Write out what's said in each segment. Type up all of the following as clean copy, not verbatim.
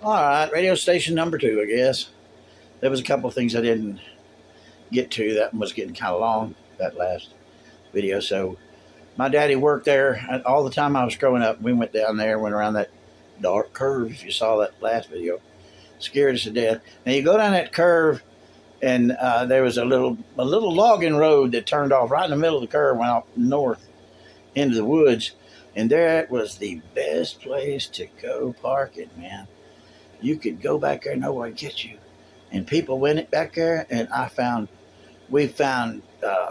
All right, radio station number 2, I guess. There was a couple of things I didn't get to. That one was getting kind of long, that last video. So my daddy worked there all the time I was growing up. We went down there, went around that dark curve. If you saw that last video, scared us to death. Now you go down that curve, and there was a little logging road that turned off right in the middle of the curve, went off north into the woods, and there was the best place to go parking, man. You could go back there, nobody get you. And people went it back there, and we found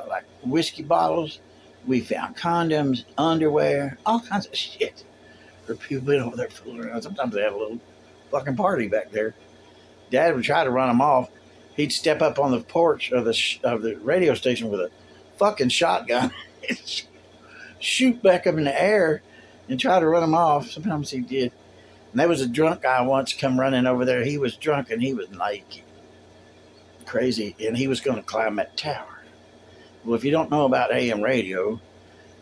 like whiskey bottles, we found condoms, underwear, all kinds of shit. For people been over there fooling around. Sometimes they had a little fucking party back there. Dad would try to run them off. He'd step up on the porch of the radio station with a fucking shotgun and shoot back up in the air and try to run them off. Sometimes he did. And there was a drunk guy once come running over there. He was drunk and he was like crazy, and he was going to climb that tower. Well, if you don't know about AM radio,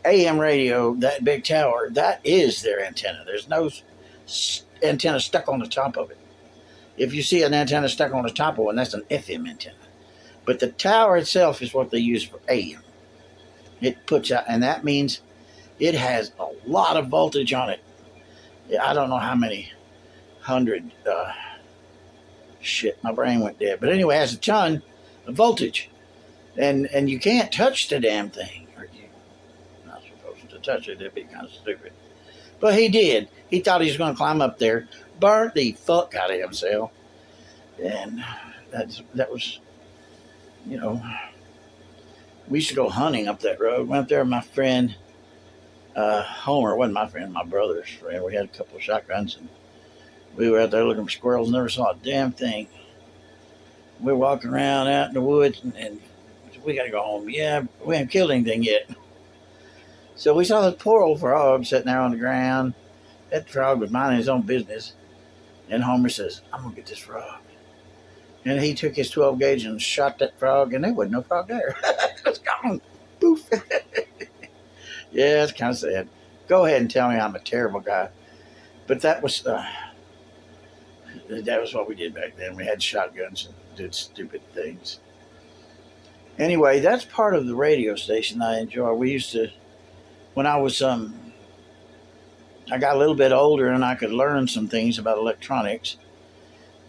that big tower, that is their antenna. There's no antenna stuck on the top of it. If you see an antenna stuck on the top of one, that's an FM antenna. But the tower itself is what they use for AM. It puts out, and that means it has a lot of voltage on it. I don't know how many hundred, my brain went dead. But anyway, it has a ton of voltage. And you can't touch the damn thing. Or you're not supposed to touch it. It'd be kind of stupid. But he did. He thought he was going to climb up there. Burnt the fuck out of himself. And that was, we used to go hunting up that road. Went up there with my friend, Homer. Wasn't my friend, my brother's friend. We had a couple of shotguns, and we were out there looking for squirrels. Never saw a damn thing. We were walking around out in the woods, and we got to go home. Yeah, we haven't killed anything yet. So we saw this poor old frog sitting there on the ground. That frog was minding his own business. And Homer says, I'm going to get this frog. And he took his 12 gauge and shot that frog, and there wasn't no frog there. It was gone. Poof. Yeah, it's kind of sad. Go ahead and tell me I'm a terrible guy. But that was what we did back then. We had shotguns and did stupid things. Anyway, that's part of the radio station I enjoy. We used to, when I was, I got a little bit older and I could learn some things about electronics,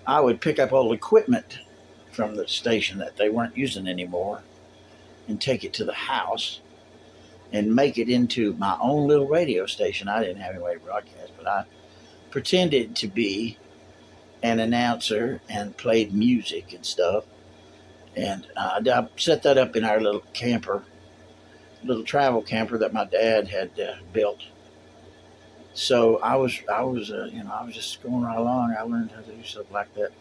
I would pick up old equipment from the station that they weren't using anymore and take it to the house and make it into my own little radio station. I didn't have any way to broadcast, but I pretended to be an announcer and played music and stuff. And I set that up in our little travel camper that my dad had built. So I was just going right along. I learned how to do stuff like that.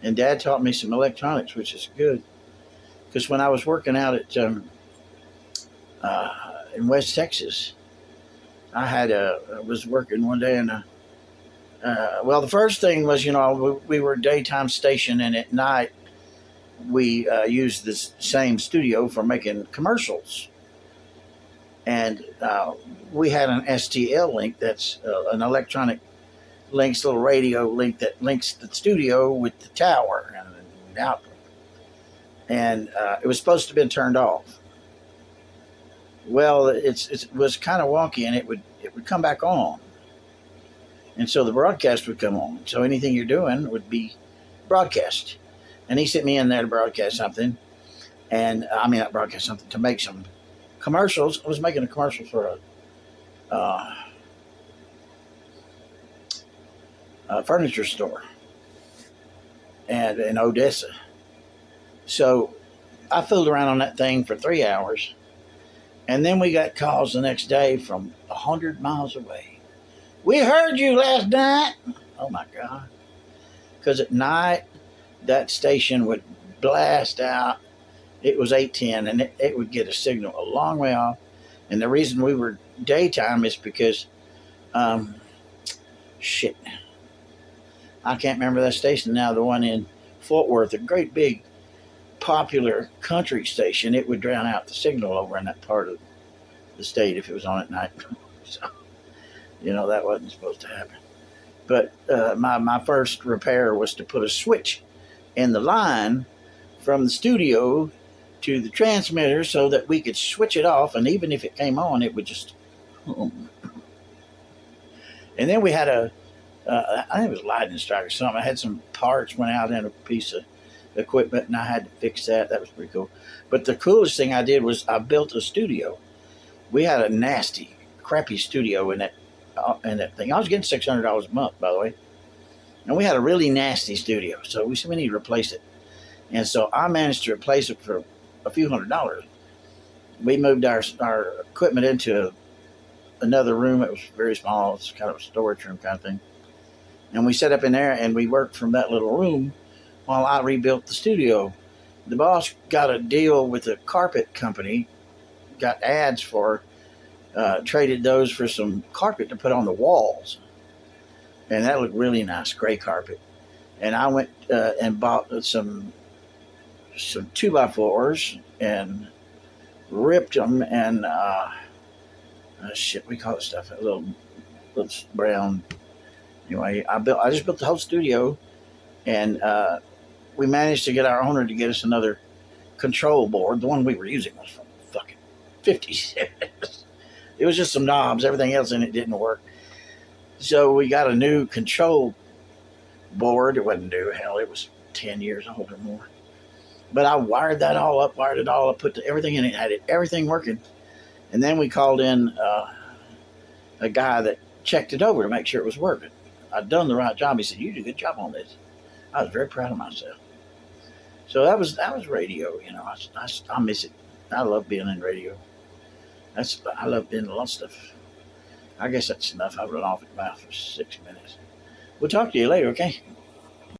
And Dad taught me some electronics, which is good. Because when I was working out at in West Texas, I was working one day, and the first thing was, we were a daytime station, and at night we used this same studio for making commercials. And we had an STL link, that's an electronic links, little radio link that links the studio with the tower and the output. And it was supposed to have been turned off. Well, it was kind of wonky, and it would come back on. And so the broadcast would come on. So anything you're doing would be broadcast. And he sent me in there to broadcast something. And not broadcast something, to make some commercials. I was making a commercial for a furniture store and in Odessa. So I fooled around on that thing for 3 hours. And then we got calls the next day from 100 miles away. We heard you last night. Oh my God. Because at night, that station would blast out. It was 810, and it would get a signal a long way off. And the reason we were daytime is because, I can't remember that station now, the one in Fort Worth, a great big popular country station. It would drown out the signal over in that part of the state if it was on at night. So, that wasn't supposed to happen. But my first repair was to put a switch in the line from the studio to the transmitter so that we could switch it off, and even if it came on, it would just hum. And then we had I think it was a lightning strike or something. I had some parts went out in a piece of equipment, and I had to fix that. That was pretty cool. But the coolest thing I did was I built a studio. We had a nasty, crappy studio in that thing. I was getting $600 a month, by the way, and we had a really nasty studio. So we said we need to replace it, and so I managed to replace it for a few $100s. We moved our equipment into another room. It was very small. It's kind of a storage room kind of thing. And we set up in there, and we worked from that little room while I rebuilt the studio. The boss got a deal with a carpet company, got ads for, traded those for some carpet to put on the walls. And that looked really nice, gray carpet. And I went and bought some 2x4s and ripped them and we call it stuff, a little brown. Anyway, I just built the whole studio, and we managed to get our owner to get us another control board. The one we were using was from fucking 50s. It was just some knobs. Everything else in it didn't work. So we got a new control board. It wasn't new. Hell, it was 10 years old or more. But I wired it all up, put everything in it, had everything working. And then we called in a guy that checked it over to make sure it was working. I'd done the right job. He said, "You did a good job on this." I was very proud of myself. So that was radio. I miss it. I love being in radio. I love doing a lot of stuff. I guess that's enough. I've run off at about for 6 minutes. We'll talk to you later, okay?